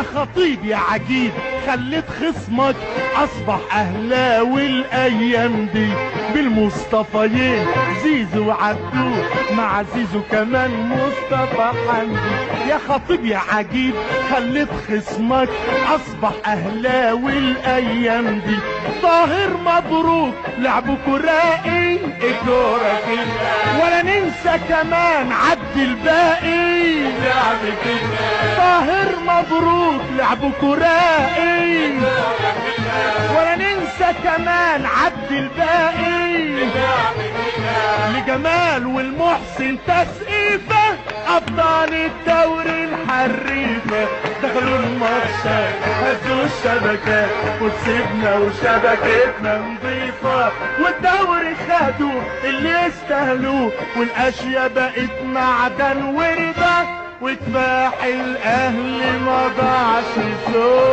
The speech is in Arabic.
خطيب يا عجيب خليت خصمك اصبح اهلاوي الايام دي بالمصطفيين زيزو وعبدو مع زيزو كمان مصطفى حمدي. يا خطيب يا عجيب خليت خصمك اصبح اهلاوي الايام دي. طاهر مبروك لعبكوا راقي الكورة كده ولا ننسى كمان عد الباقي لعبك. طاهر مبروك لعبكوا راقي ولا ننسى كمان عد الباقي لجمال والمحسن تسقيفة ابطال الدوري الحريفة. دخلوا الماتشات هزوا الشبكات وكسبنا وشبكتنا نظيفة والدوري خدوا اللي يستاهلوه والاشياء بقت معدن وردة وكفاح الاهلي ما ضاعش صوت.